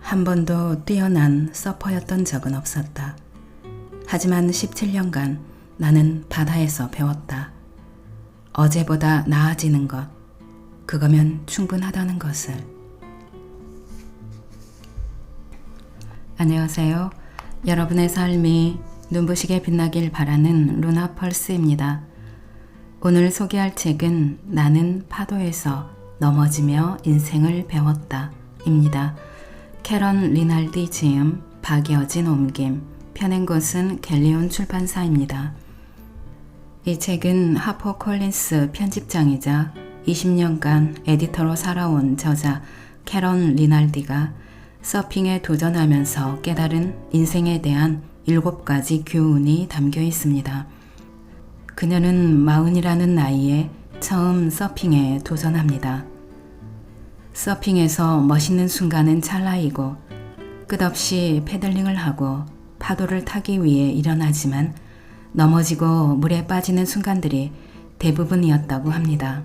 한 번도 뛰어난 서퍼였던 적은 없었다. 하지만 17년간 나는 바다에서 배웠다. 어제보다 나아지는 것, 그거면 충분하다는 것을. 안녕하세요. 여러분의 삶이 눈부시게 빛나길 바라는 루나 펄스입니다. 오늘 소개할 책은 나는 파도에서 넘어지며 인생을 배웠다 입니다. 캐런 리날디 지음, 박여진 옮김, 펴낸 곳은 갤리온 출판사입니다. 이 책은 하퍼콜린스 편집장이자 20년간 에디터로 살아온 저자 캐런 리날디가 서핑에 도전하면서 깨달은 인생에 대한 7가지 교훈이 담겨 있습니다. 그녀는 40이라는 나이에 처음 서핑에 도전합니다. 서핑에서 멋있는 순간은 찰나이고 끝없이 패들링을 하고 파도를 타기 위해 일어나지만 넘어지고 물에 빠지는 순간들이 대부분이었다고 합니다.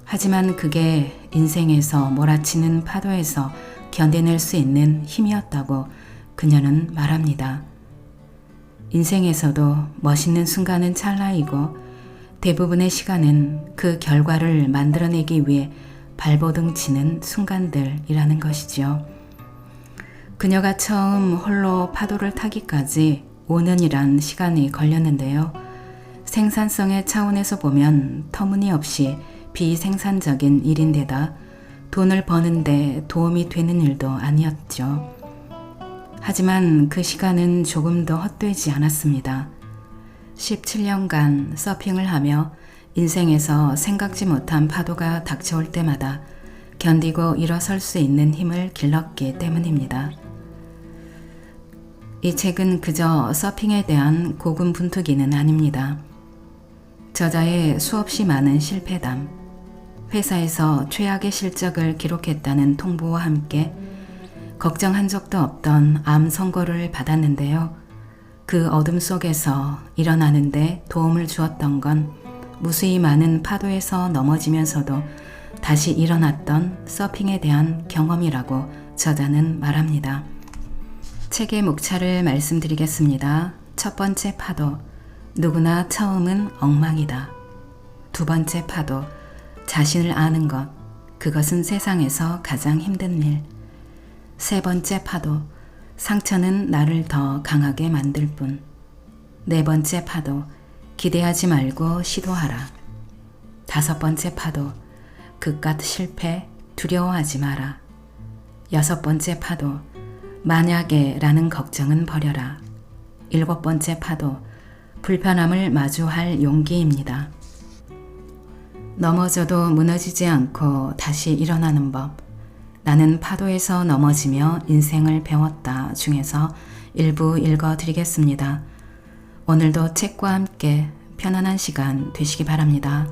하지만 그게 인생에서 몰아치는 파도에서 견뎌낼 수 있는 힘이었다고 그녀는 말합니다. 인생에서도 멋있는 순간은 찰나이고 대부분의 시간은 그 결과를 만들어내기 위해 발버둥 치는 순간들이라는 것이지요. 그녀가 처음 홀로 파도를 타기까지 5년이란 시간이 걸렸는데요. 생산성의 차원에서 보면 터무니없이 비생산적인 일인데다 돈을 버는데 도움이 되는 일도 아니었죠. 하지만 그 시간은 조금도 헛되지 않았습니다. 17년간 서핑을 하며 인생에서 생각지 못한 파도가 닥쳐올 때마다 견디고 일어설 수 있는 힘을 길렀기 때문입니다. 이 책은 그저 서핑에 대한 고군분투기는 아닙니다. 저자의 수없이 많은 실패담, 회사에서 최악의 실적을 기록했다는 통보와 함께 걱정한 적도 없던 암 선고를 받았는데요. 그 어둠 속에서 일어나는데 도움을 주었던 건 무수히 많은 파도에서 넘어지면서도 다시 일어났던 서핑에 대한 경험이라고 저자는 말합니다. 책의 목차를 말씀드리겠습니다. 첫 번째 파도, 누구나 처음은 엉망이다. 두 번째 파도, 자신을 아는 것, 그것은 세상에서 가장 힘든 일. 세 번째 파도, 상처는 나를 더 강하게 만들 뿐. 네 번째 파도, 기대하지 말고 시도하라. 다섯 번째 파도, 그깟 실패 두려워하지 마라. 여섯 번째 파도, 만약에 라는 걱정은 버려라. 일곱 번째 파도, 불편함을 마주할 용기입니다. 넘어져도 무너지지 않고 다시 일어나는 법. 나는 파도에서 넘어지며 인생을 배웠다 중에서 일부 읽어드리겠습니다. 오늘도 책과 함께 편안한 시간 되시기 바랍니다.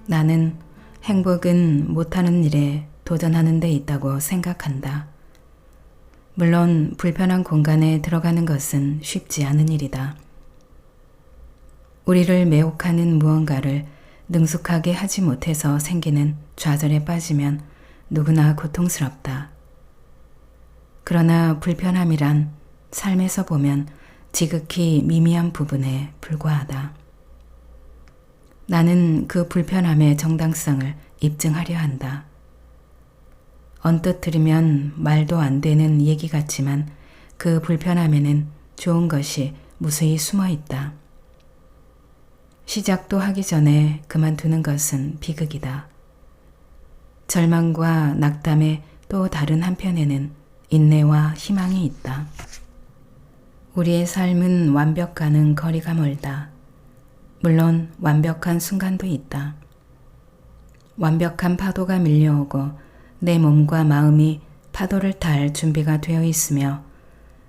나는 행복은 못하는 일에 도전하는 데 있다고 생각한다. 물론 불편한 공간에 들어가는 것은 쉽지 않은 일이다. 우리를 매혹하는 무언가를 능숙하게 하지 못해서 생기는 좌절에 빠지면 누구나 고통스럽다. 그러나 불편함이란 삶에서 보면 지극히 미미한 부분에 불과하다. 나는 그 불편함의 정당성을 입증하려 한다. 언뜻 들으면 말도 안 되는 얘기 같지만 그 불편함에는 좋은 것이 무수히 숨어 있다. 시작도 하기 전에 그만두는 것은 비극이다. 절망과 낙담의 또 다른 한편에는 인내와 희망이 있다. 우리의 삶은 완벽과는 거리가 멀다. 물론 완벽한 순간도 있다. 완벽한 파도가 밀려오고 내 몸과 마음이 파도를 탈 준비가 되어 있으며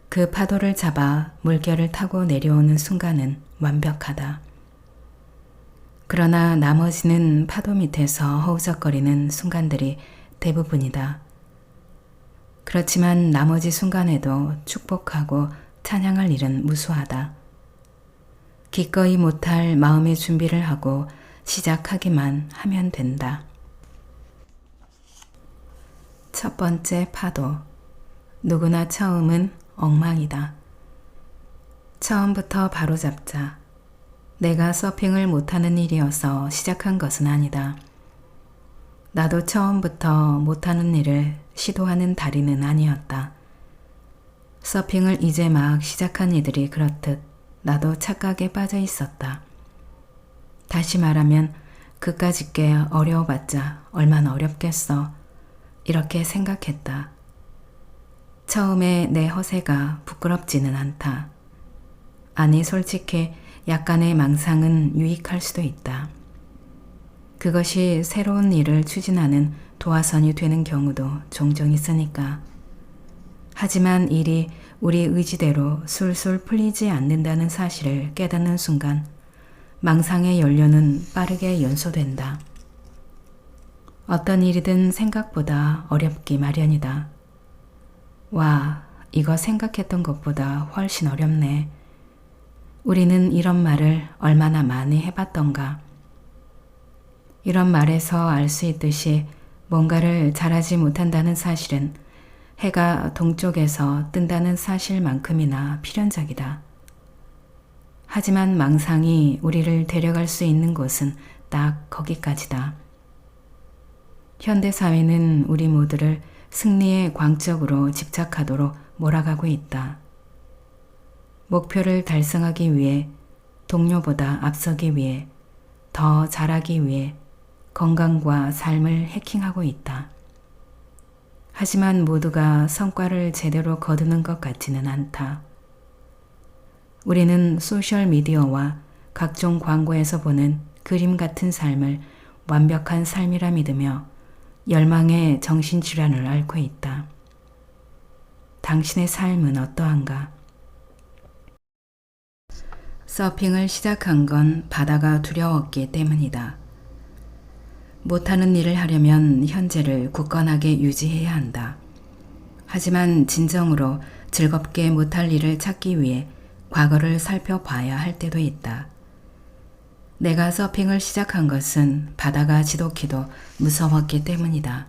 그 파도를 잡아 물결을 타고 내려오는 순간은 완벽하다. 그러나 나머지는 파도 밑에서 허우적거리는 순간들이 대부분이다. 그렇지만 나머지 순간에도 축복하고 찬양할 일은 무수하다. 기꺼이 못할 마음의 준비를 하고 시작하기만 하면 된다. 첫 번째 파도. 누구나 처음은 엉망이다. 처음부터 바로잡자. 내가 서핑을 못하는 일이어서 시작한 것은 아니다. 나도 처음부터 못하는 일을 시도하는 달인은 아니었다. 서핑을 이제 막 시작한 이들이 그렇듯 나도 착각에 빠져 있었다. 다시 말하면 그까짓 게 어려워봤자 얼마나 어렵겠어. 이렇게 생각했다. 처음에 내 허세가 부끄럽지는 않다. 아니 솔직히 약간의 망상은 유익할 수도 있다. 그것이 새로운 일을 추진하는 도화선이 되는 경우도 종종 있으니까. 하지만 일이 우리 의지대로 술술 풀리지 않는다는 사실을 깨닫는 순간 망상의 연료는 빠르게 연소된다. 어떤 일이든 생각보다 어렵기 마련이다. 와, 이거 생각했던 것보다 훨씬 어렵네. 우리는 이런 말을 얼마나 많이 해봤던가. 이런 말에서 알 수 있듯이 뭔가를 잘하지 못한다는 사실은 해가 동쪽에서 뜬다는 사실만큼이나 필연적이다. 하지만 망상이 우리를 데려갈 수 있는 곳은 딱 거기까지다. 현대사회는 우리 모두를 승리의 광적으로 집착하도록 몰아가고 있다. 목표를 달성하기 위해, 동료보다 앞서기 위해, 더 잘하기 위해 건강과 삶을 해킹하고 있다. 하지만 모두가 성과를 제대로 거두는 것 같지는 않다. 우리는 소셜미디어와 각종 광고에서 보는 그림 같은 삶을 완벽한 삶이라 믿으며 열망의 정신질환을 앓고 있다. 당신의 삶은 어떠한가? 서핑을 시작한 건 바다가 두려웠기 때문이다. 못하는 일을 하려면 현재를 굳건하게 유지해야 한다. 하지만 진정으로 즐겁게 못할 일을 찾기 위해 과거를 살펴봐야 할 때도 있다. 내가 서핑을 시작한 것은 바다가 지독히도 무서웠기 때문이다.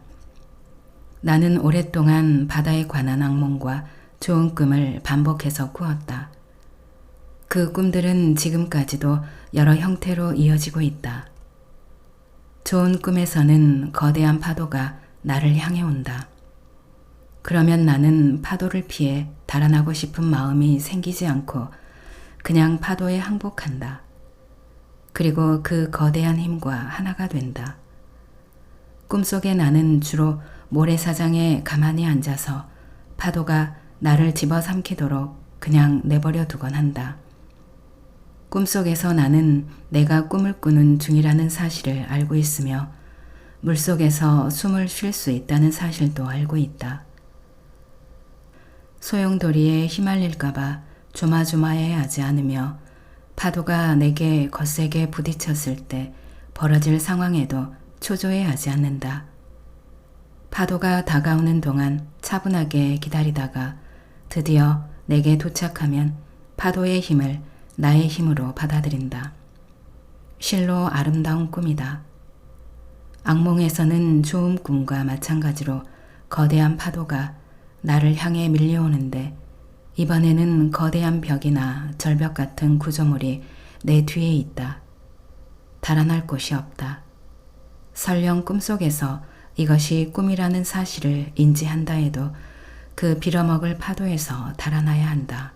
나는 오랫동안 바다에 관한 악몽과 좋은 꿈을 반복해서 꾸었다. 그 꿈들은 지금까지도 여러 형태로 이어지고 있다. 좋은 꿈에서는 거대한 파도가 나를 향해 온다. 그러면 나는 파도를 피해 달아나고 싶은 마음이 생기지 않고 그냥 파도에 항복한다. 그리고 그 거대한 힘과 하나가 된다. 꿈속에 나는 주로 모래사장에 가만히 앉아서 파도가 나를 집어삼키도록 그냥 내버려 두곤 한다. 꿈속에서 나는 내가 꿈을 꾸는 중이라는 사실을 알고 있으며 물속에서 숨을 쉴 수 있다는 사실도 알고 있다. 소용돌이에 휘말릴까봐 조마조마해하지 않으며 파도가 내게 거세게 부딪혔을 때 벌어질 상황에도 초조해하지 않는다. 파도가 다가오는 동안 차분하게 기다리다가 드디어 내게 도착하면 파도의 힘을 나의 힘으로 받아들인다. 실로 아름다운 꿈이다. 악몽에서는 좋은 꿈과 마찬가지로 거대한 파도가 나를 향해 밀려오는데 이번에는 거대한 벽이나 절벽 같은 구조물이 내 뒤에 있다. 달아날 곳이 없다. 설령 꿈속에서 이것이 꿈이라는 사실을 인지한다 해도 그 빌어먹을 파도에서 달아나야 한다.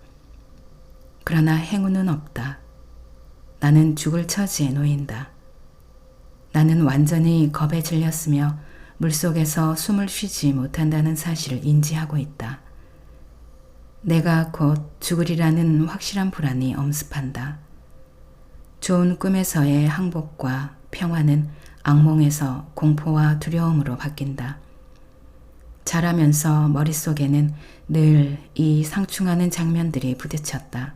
그러나 행운은 없다. 나는 죽을 처지에 놓인다. 나는 완전히 겁에 질렸으며 물속에서 숨을 쉬지 못한다는 사실을 인지하고 있다. 내가 곧 죽으리라는 확실한 불안이 엄습한다. 좋은 꿈에서의 항복과 평화는 악몽에서 공포와 두려움으로 바뀐다. 자라면서 머릿속에는 늘 이 상충하는 장면들이 부딪혔다.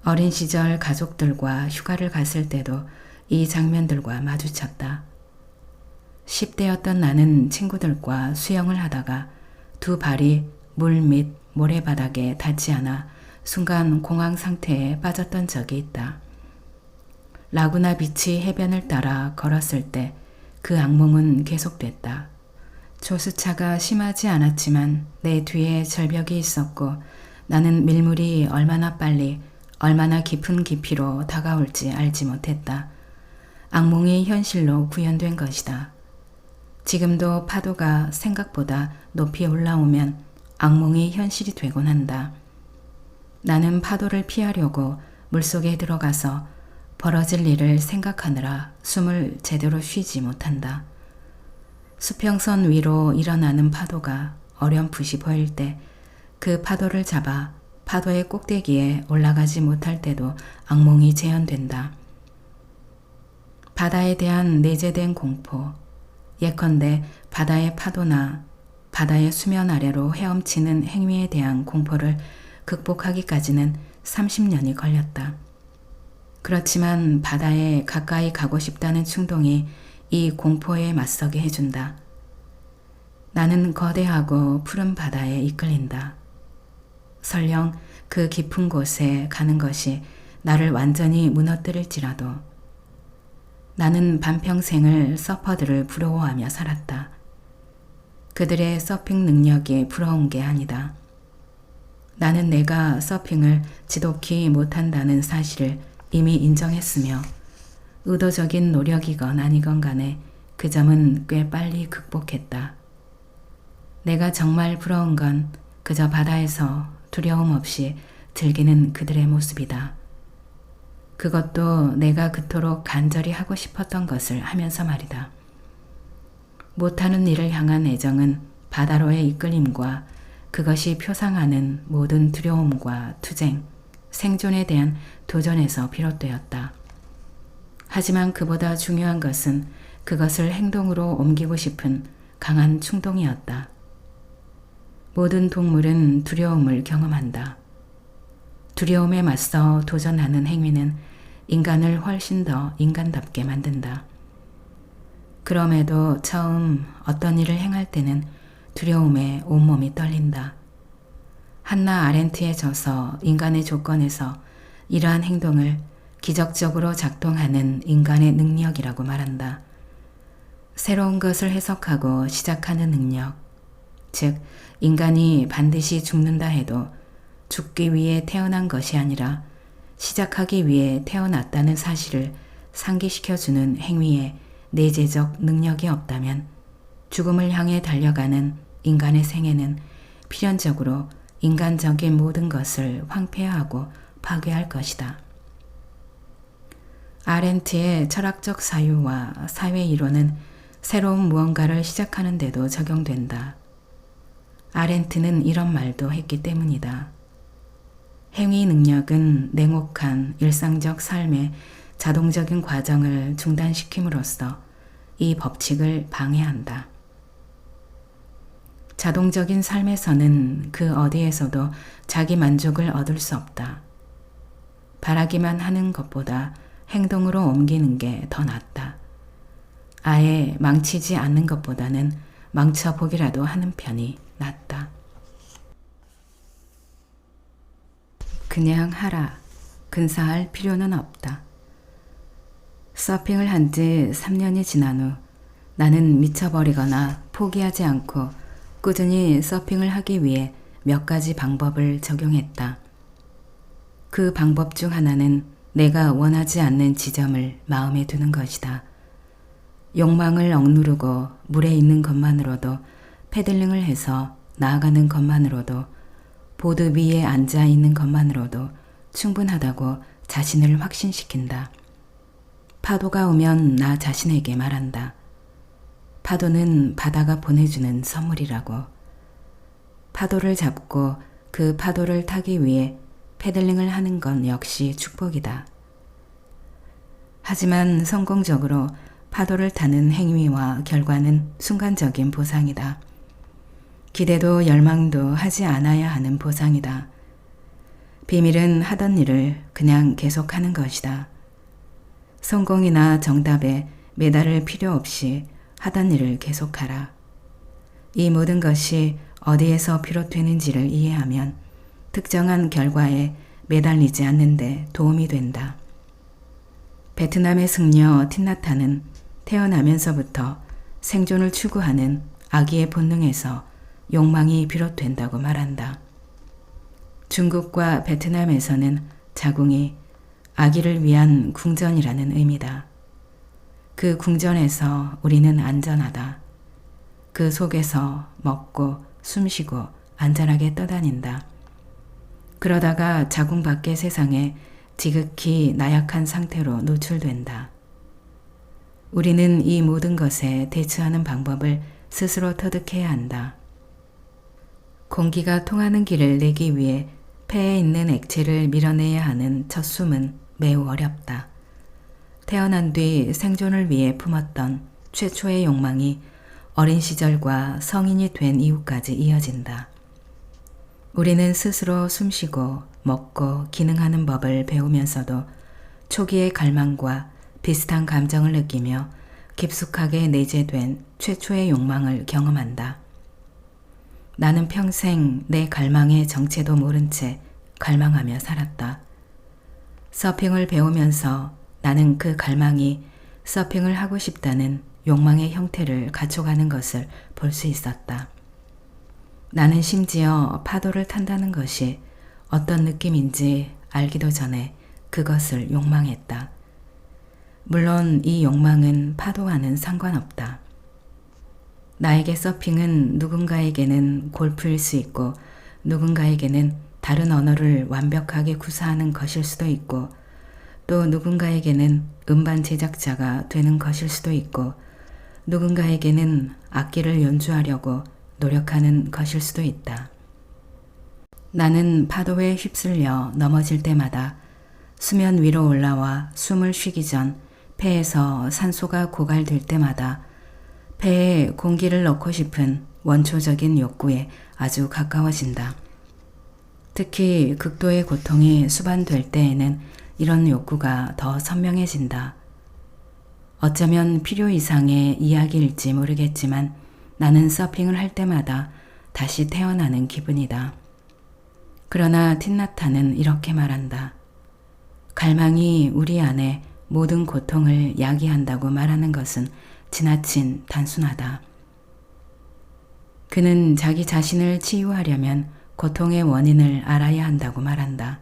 어린 시절 가족들과 휴가를 갔을 때도 이 장면들과 마주쳤다. 10대였던 나는 친구들과 수영을 하다가 두 발이 물 밑 모래바닥에 닿지 않아 순간 공황 상태에 빠졌던 적이 있다. 라구나 비치 해변을 따라 걸었을 때 그 악몽은 계속됐다. 조수차가 심하지 않았지만 내 뒤에 절벽이 있었고 나는 밀물이 얼마나 빨리 얼마나 깊은 깊이로 다가올지 알지 못했다. 악몽이 현실로 구현된 것이다. 지금도 파도가 생각보다 높이 올라오면 악몽이 현실이 되곤 한다. 나는 파도를 피하려고 물속에 들어가서 벌어질 일을 생각하느라 숨을 제대로 쉬지 못한다. 수평선 위로 일어나는 파도가 어렴풋이 보일 때 그 파도를 잡아 파도의 꼭대기에 올라가지 못할 때도 악몽이 재현된다. 바다에 대한 내재된 공포, 예컨대 바다의 파도나 바다의 수면 아래로 헤엄치는 행위에 대한 공포를 극복하기까지는 30년이 걸렸다. 그렇지만 바다에 가까이 가고 싶다는 충동이 이 공포에 맞서게 해준다. 나는 거대하고 푸른 바다에 이끌린다. 설령 그 깊은 곳에 가는 것이 나를 완전히 무너뜨릴지라도 나는 반평생을 서퍼들을 부러워하며 살았다. 그들의 서핑 능력이 부러운 게 아니다. 나는 내가 서핑을 지독히 못한다는 사실을 이미 인정했으며 의도적인 노력이건 아니건 간에 그 점은 꽤 빨리 극복했다. 내가 정말 부러운 건 그저 바다에서 두려움 없이 즐기는 그들의 모습이다. 그것도 내가 그토록 간절히 하고 싶었던 것을 하면서 말이다. 못하는 일을 향한 애정은 바다로의 이끌림과 그것이 표상하는 모든 두려움과 투쟁, 생존에 대한 도전에서 비롯되었다. 하지만 그보다 중요한 것은 그것을 행동으로 옮기고 싶은 강한 충동이었다. 모든 동물은 두려움을 경험한다. 두려움에 맞서 도전하는 행위는 인간을 훨씬 더 인간답게 만든다. 그럼에도 처음 어떤 일을 행할 때는 두려움에 온몸이 떨린다. 한나 아렌트에 져서 인간의 조건에서 이러한 행동을 기적적으로 작동하는 인간의 능력이라고 말한다. 새로운 것을 해석하고 시작하는 능력, 즉 인간이 반드시 죽는다 해도 죽기 위해 태어난 것이 아니라 시작하기 위해 태어났다는 사실을 상기시켜주는 행위에 내재적 능력이 없다면 죽음을 향해 달려가는 인간의 생애는 필연적으로 인간적인 모든 것을 황폐화하고 파괴할 것이다. 아렌트의 철학적 사유와 사회 이론은 새로운 무언가를 시작하는 데도 적용된다. 아렌트는 이런 말도 했기 때문이다. 행위 능력은 냉혹한 일상적 삶의 자동적인 과정을 중단시킴으로써 이 법칙을 방해한다. 자동적인 삶에서는 그 어디에서도 자기 만족을 얻을 수 없다. 바라기만 하는 것보다 행동으로 옮기는 게 더 낫다. 아예 망치지 않는 것보다는 망쳐보기라도 하는 편이 낫다. 그냥 하라. 근사할 필요는 없다. 서핑을 한 지 3년이 지난 후 나는 미쳐버리거나 포기하지 않고 꾸준히 서핑을 하기 위해 몇 가지 방법을 적용했다. 그 방법 중 하나는 내가 원하지 않는 지점을 마음에 두는 것이다. 욕망을 억누르고 물에 있는 것만으로도, 패들링을 해서 나아가는 것만으로도, 보드 위에 앉아 있는 것만으로도 충분하다고 자신을 확신시킨다. 파도가 오면 나 자신에게 말한다. 파도는 바다가 보내주는 선물이라고. 파도를 잡고 그 파도를 타기 위해 패들링을 하는 건 역시 축복이다. 하지만 성공적으로 파도를 타는 행위와 결과는 순간적인 보상이다. 기대도 열망도 하지 않아야 하는 보상이다. 비밀은 하던 일을 그냥 계속하는 것이다. 성공이나 정답에 매달을 필요 없이 하던 일을 계속하라. 이 모든 것이 어디에서 비롯되는지를 이해하면 특정한 결과에 매달리지 않는데 도움이 된다. 베트남의 승려 틴나타는 태어나면서부터 생존을 추구하는 아기의 본능에서 욕망이 비롯된다고 말한다. 중국과 베트남에서는 자궁이 아기를 위한 궁전이라는 의미다. 그 궁전에서 우리는 안전하다. 그 속에서 먹고 숨쉬고 안전하게 떠다닌다. 그러다가 자궁 밖의 세상에 지극히 나약한 상태로 노출된다. 우리는 이 모든 것에 대처하는 방법을 스스로 터득해야 한다. 공기가 통하는 길을 내기 위해 폐에 있는 액체를 밀어내야 하는 첫 숨은 매우 어렵다. 태어난 뒤 생존을 위해 품었던 최초의 욕망이 어린 시절과 성인이 된 이후까지 이어진다. 우리는 스스로 숨쉬고 먹고 기능하는 법을 배우면서도 초기의 갈망과 비슷한 감정을 느끼며 깊숙하게 내재된 최초의 욕망을 경험한다. 나는 평생 내 갈망의 정체도 모른 채 갈망하며 살았다. 서핑을 배우면서 나는 그 갈망이 서핑을 하고 싶다는 욕망의 형태를 갖춰가는 것을 볼 수 있었다. 나는 심지어 파도를 탄다는 것이 어떤 느낌인지 알기도 전에 그것을 욕망했다. 물론 이 욕망은 파도와는 상관없다. 나에게 서핑은 누군가에게는 골프일 수 있고 누군가에게는 다른 언어를 완벽하게 구사하는 것일 수도 있고 또 누군가에게는 음반 제작자가 되는 것일 수도 있고 누군가에게는 악기를 연주하려고 노력하는 것일 수도 있다. 나는 파도에 휩쓸려 넘어질 때마다 수면 위로 올라와 숨을 쉬기 전 폐에서 산소가 고갈될 때마다 폐에 공기를 넣고 싶은 원초적인 욕구에 아주 가까워진다. 특히 극도의 고통이 수반될 때에는 이런 욕구가 더 선명해진다. 어쩌면 필요 이상의 이야기일지 모르겠지만 나는 서핑을 할 때마다 다시 태어나는 기분이다. 그러나 틴나타는 이렇게 말한다. 갈망이 우리 안에 모든 고통을 야기한다고 말하는 것은 지나친 단순하다. 그는 자기 자신을 치유하려면 고통의 원인을 알아야 한다고 말한다.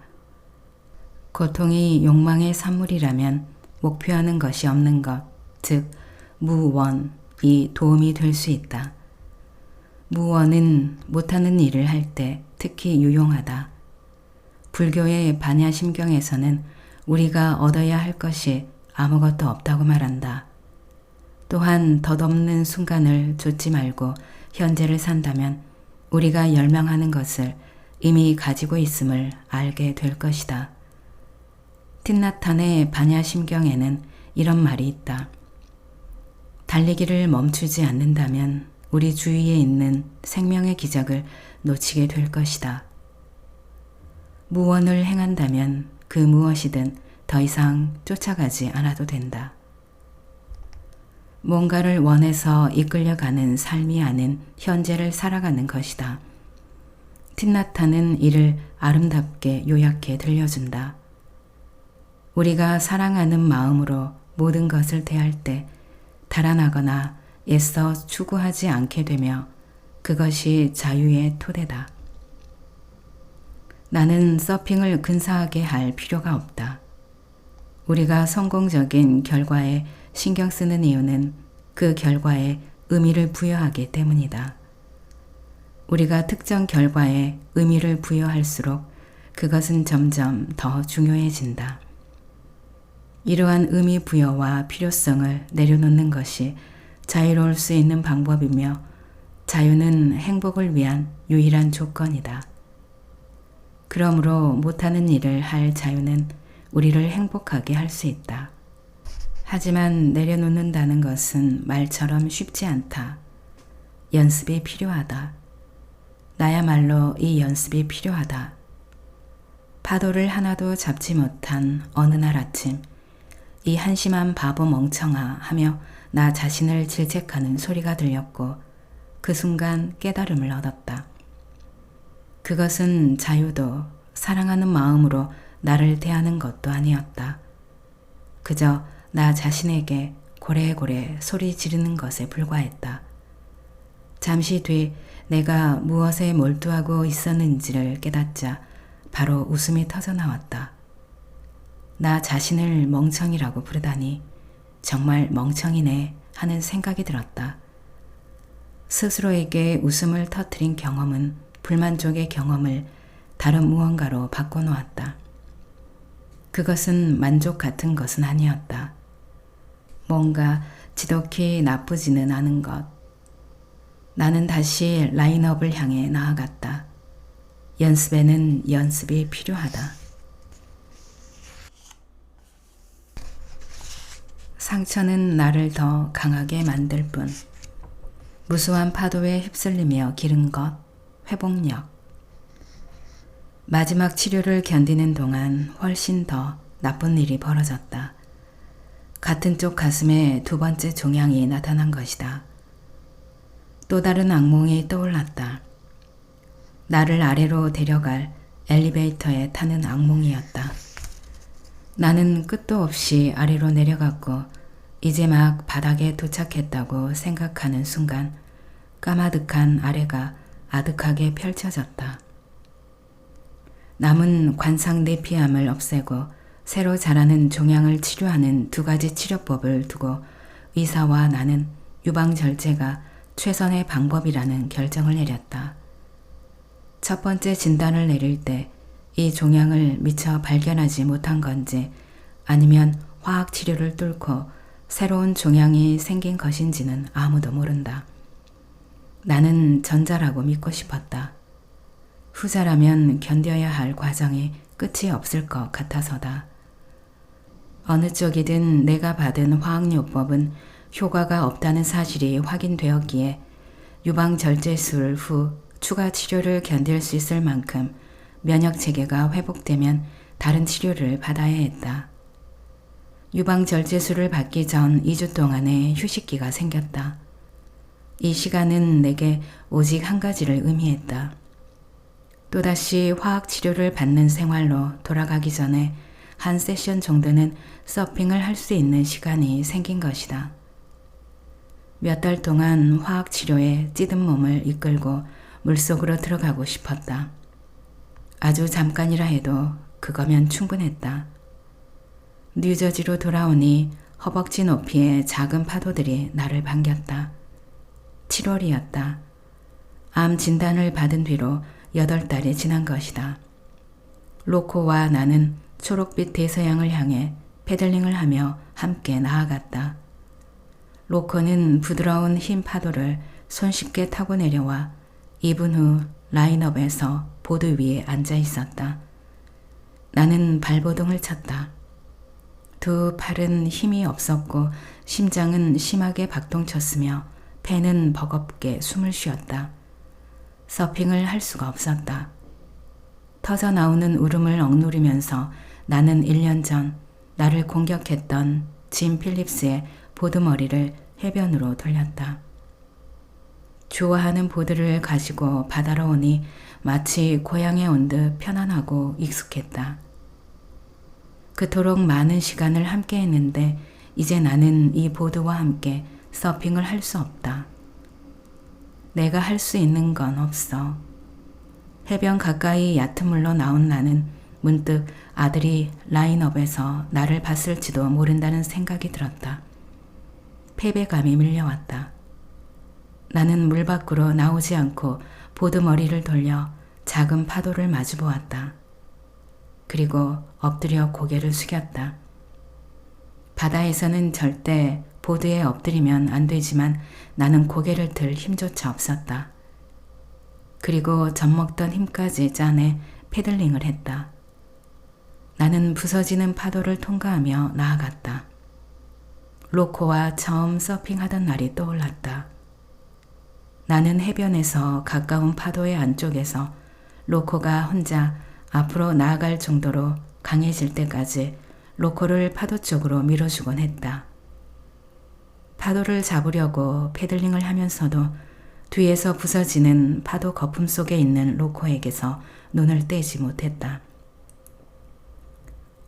고통이 욕망의 산물이라면 목표하는 것이 없는 것, 즉 무원이 도움이 될 수 있다. 무원은 못하는 일을 할 때 특히 유용하다. 불교의 반야심경에서는 우리가 얻어야 할 것이 아무것도 없다고 말한다. 또한 덧없는 순간을 좇지 말고 현재를 산다면 우리가 열망하는 것을 이미 가지고 있음을 알게 될 것이다. 틴나탄의 반야심경에는 이런 말이 있다. 달리기를 멈추지 않는다면 우리 주위에 있는 생명의 기적을 놓치게 될 것이다. 무언을 행한다면 그 무엇이든 더 이상 쫓아가지 않아도 된다. 뭔가를 원해서 이끌려가는 삶이 아닌 현재를 살아가는 것이다. 틴나타는 이를 아름답게 요약해 들려준다. 우리가 사랑하는 마음으로 모든 것을 대할 때 달아나거나 애써 추구하지 않게 되며 그것이 자유의 토대다. 나는 서핑을 근사하게 할 필요가 없다. 우리가 성공적인 결과에 신경 쓰는 이유는 그 결과에 의미를 부여하기 때문이다. 우리가 특정 결과에 의미를 부여할수록 그것은 점점 더 중요해진다. 이러한 의미 부여와 필요성을 내려놓는 것이 자유로울 수 있는 방법이며 자유는 행복을 위한 유일한 조건이다. 그러므로 못하는 일을 할 자유는 우리를 행복하게 할 수 있다. 하지만 내려놓는다는 것은 말처럼 쉽지 않다. 연습이 필요하다. 나야말로 이 연습이 필요하다. 파도를 하나도 잡지 못한 어느 날 아침, 이 한심한 바보 멍청아 하며 나 자신을 질책하는 소리가 들렸고 그 순간 깨달음을 얻었다. 그것은 자유도 사랑하는 마음으로 나를 대하는 것도 아니었다. 그저 나 자신에게 고래고래 소리 지르는 것에 불과했다. 잠시 뒤 내가 무엇에 몰두하고 있었는지를 깨닫자 바로 웃음이 터져나왔다. 나 자신을 멍청이라고 부르다니 정말 멍청이네 하는 생각이 들었다. 스스로에게 웃음을 터뜨린 경험은 불만족의 경험을 다른 무언가로 바꿔놓았다. 그것은 만족 같은 것은 아니었다. 뭔가 지독히 나쁘지는 않은 것. 나는 다시 라인업을 향해 나아갔다. 연습에는 연습이 필요하다. 상처는 나를 더 강하게 만들 뿐. 무수한 파도에 휩쓸리며 기른 것, 회복력. 마지막 치료를 견디는 동안 훨씬 더 나쁜 일이 벌어졌다. 같은 쪽 가슴에 두 번째 종양이 나타난 것이다. 또 다른 악몽이 떠올랐다. 나를 아래로 데려갈 엘리베이터에 타는 악몽이었다. 나는 끝도 없이 아래로 내려갔고 이제 막 바닥에 도착했다고 생각하는 순간 까마득한 아래가 아득하게 펼쳐졌다. 남은 관상 내피암을 없애고 새로 자라는 종양을 치료하는 두 가지 치료법을 두고 의사와 나는 유방절제가 최선의 방법이라는 결정을 내렸다. 첫 번째 진단을 내릴 때 이 종양을 미처 발견하지 못한 건지 아니면 화학치료를 뚫고 새로운 종양이 생긴 것인지는 아무도 모른다. 나는 전자라고 믿고 싶었다. 후자라면 견뎌야 할 과정이 끝이 없을 것 같아서다. 어느 쪽이든 내가 받은 화학요법은 효과가 없다는 사실이 확인되었기에 유방절제술 후 추가 치료를 견딜 수 있을 만큼 면역체계가 회복되면 다른 치료를 받아야 했다. 유방절제술을 받기 전 2주 동안의 휴식기가 생겼다. 이 시간은 내게 오직 한 가지를 의미했다. 또다시 화학치료를 받는 생활로 돌아가기 전에 한 세션 정도는 서핑을 할 수 있는 시간이 생긴 것이다. 몇 달 동안 화학치료에 찌든 몸을 이끌고 물속으로 들어가고 싶었다. 아주 잠깐이라 해도 그거면 충분했다. 뉴저지로 돌아오니 허벅지 높이의 작은 파도들이 나를 반겼다. 7월이었다. 암 진단을 받은 뒤로 8달이 지난 것이다. 로코와 나는 초록빛 대서양을 향해 패들링을 하며 함께 나아갔다. 로코는 부드러운 흰 파도를 손쉽게 타고 내려와 2분 후 라인업에서 보드 위에 앉아 있었다. 나는 발버둥을 쳤다. 두 팔은 힘이 없었고 심장은 심하게 박동쳤으며 배는 버겁게 숨을 쉬었다. 서핑을 할 수가 없었다. 터져 나오는 울음을 억누르면서 나는 1년 전 나를 공격했던 짐 필립스의 보드머리를 해변으로 돌렸다. 좋아하는 보드를 가지고 바다로 오니 마치 고향에 온 듯 편안하고 익숙했다. 그토록 많은 시간을 함께 했는데 이제 나는 이 보드와 함께 서핑을 할 수 없다. 내가 할 수 있는 건 없어. 해변 가까이 얕은 물로 나온 나는 문득 아들이 라인업에서 나를 봤을지도 모른다는 생각이 들었다. 패배감이 밀려왔다. 나는 물 밖으로 나오지 않고 보드 머리를 돌려 작은 파도를 마주 보았다. 그리고 엎드려 고개를 숙였다. 바다에서는 절대 보드에 엎드리면 안 되지만 나는 고개를 들 힘조차 없었다. 그리고 젖먹던 힘까지 짜내 패들링을 했다. 나는 부서지는 파도를 통과하며 나아갔다. 로코와 처음 서핑하던 날이 떠올랐다. 나는 해변에서 가까운 파도의 안쪽에서 로코가 혼자 앞으로 나아갈 정도로 강해질 때까지 로코를 파도 쪽으로 밀어주곤 했다. 파도를 잡으려고 패들링을 하면서도 뒤에서 부서지는 파도 거품 속에 있는 로코에게서 눈을 떼지 못했다.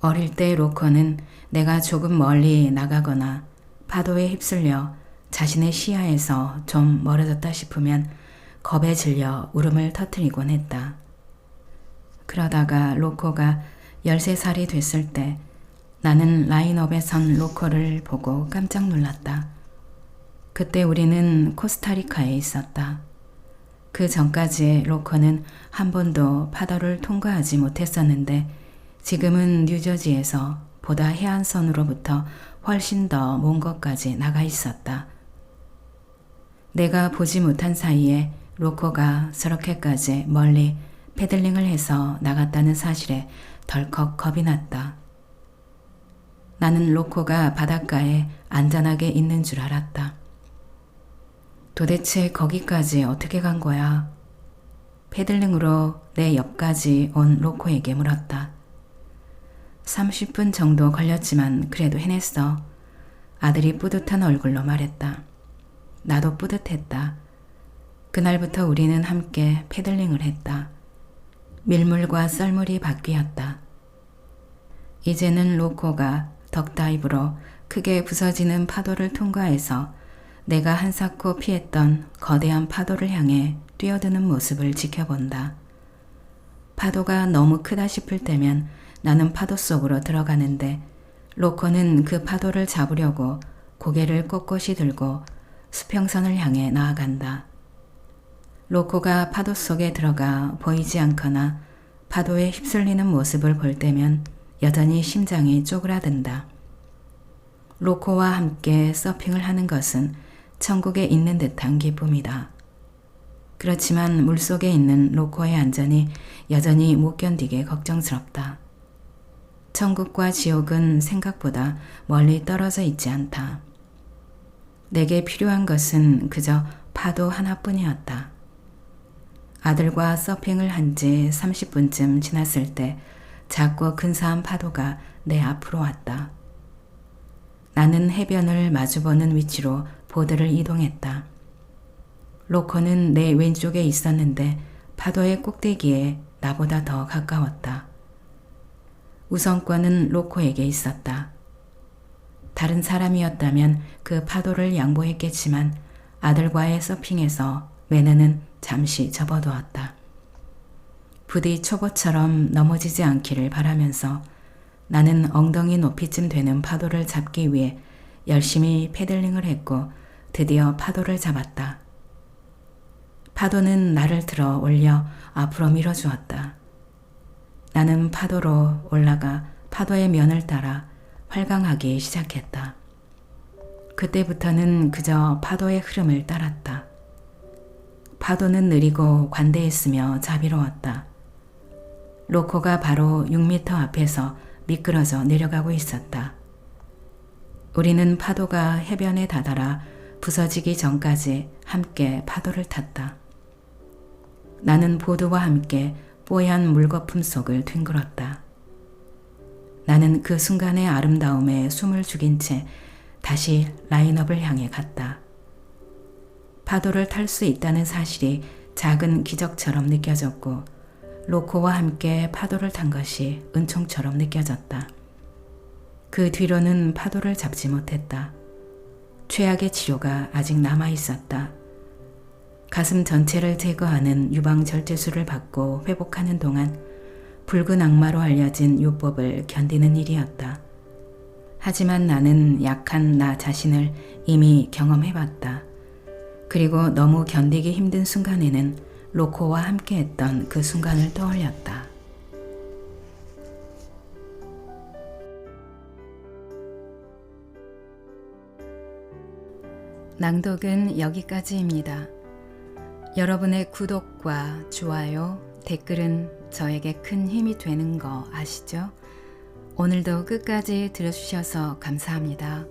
어릴 때 로코는 내가 조금 멀리 나가거나 파도에 휩쓸려 자신의 시야에서 좀 멀어졌다 싶으면 겁에 질려 울음을 터뜨리곤 했다. 그러다가 로코가 13살이 됐을 때 나는 라인업에 선 로코를 보고 깜짝 놀랐다. 그때 우리는 코스타리카에 있었다. 그 전까지 로코는 한 번도 파도를 통과하지 못했었는데 지금은 뉴저지에서 보다 해안선으로부터 훨씬 더 먼 곳까지 나가 있었다. 내가 보지 못한 사이에 로코가 저렇게까지 멀리 패들링을 해서 나갔다는 사실에 덜컥 겁이 났다. 나는 로코가 바닷가에 안전하게 있는 줄 알았다. 도대체 거기까지 어떻게 간 거야? 패들링으로 내 옆까지 온 로코에게 물었다. 30분 정도 걸렸지만 그래도 해냈어. 아들이 뿌듯한 얼굴로 말했다. 나도 뿌듯했다. 그날부터 우리는 함께 패들링을 했다. 밀물과 썰물이 바뀌었다. 이제는 로코가 덕다이브로 크게 부서지는 파도를 통과해서 내가 한사코 피했던 거대한 파도를 향해 뛰어드는 모습을 지켜본다. 파도가 너무 크다 싶을 때면 나는 파도 속으로 들어가는데 로코는 그 파도를 잡으려고 고개를 꼿꼿이 들고 수평선을 향해 나아간다. 로코가 파도 속에 들어가 보이지 않거나 파도에 휩쓸리는 모습을 볼 때면 여전히 심장이 쪼그라든다. 로코와 함께 서핑을 하는 것은 천국에 있는 듯한 기쁨이다. 그렇지만 물속에 있는 로코의 안전이 여전히 못 견디게 걱정스럽다. 천국과 지옥은 생각보다 멀리 떨어져 있지 않다. 내게 필요한 것은 그저 파도 하나뿐이었다. 아들과 서핑을 한 지 30분쯤 지났을 때 작고 근사한 파도가 내 앞으로 왔다. 나는 해변을 마주보는 위치로 보드를 이동했다. 로코는 내 왼쪽에 있었는데 파도의 꼭대기에 나보다 더 가까웠다. 우선권은 로코에게 있었다. 다른 사람이었다면 그 파도를 양보했겠지만 아들과의 서핑에서 매너는 잠시 접어두었다. 부디 초보처럼 넘어지지 않기를 바라면서 나는 엉덩이 높이쯤 되는 파도를 잡기 위해 열심히 패들링을 했고 드디어 파도를 잡았다. 파도는 나를 들어 올려 앞으로 밀어주었다. 나는 파도로 올라가 파도의 면을 따라 활강하기 시작했다. 그때부터는 그저 파도의 흐름을 따랐다. 파도는 느리고 관대했으며 자비로웠다. 로코가 바로 6m 앞에서 미끄러져 내려가고 있었다. 우리는 파도가 해변에 다다라 부서지기 전까지 함께 파도를 탔다. 나는 보드와 함께 뽀얀 물거품 속을 뒹굴었다. 나는 그 순간의 아름다움에 숨을 죽인 채 다시 라인업을 향해 갔다. 파도를 탈 수 있다는 사실이 작은 기적처럼 느껴졌고 로코와 함께 파도를 탄 것이 은총처럼 느껴졌다. 그 뒤로는 파도를 잡지 못했다. 최악의 치료가 아직 남아 있었다. 가슴 전체를 제거하는 유방절제술을 받고 회복하는 동안 붉은 악마로 알려진 요법을 견디는 일이었다. 하지만 나는 약한 나 자신을 이미 경험해봤다. 그리고 너무 견디기 힘든 순간에는 로코와 함께했던 그 순간을 떠올렸다. 낭독은 여기까지입니다. 여러분의 구독과 좋아요, 댓글은 저에게 큰 힘이 되는 거 아시죠? 오늘도 끝까지 들어주셔서 감사합니다.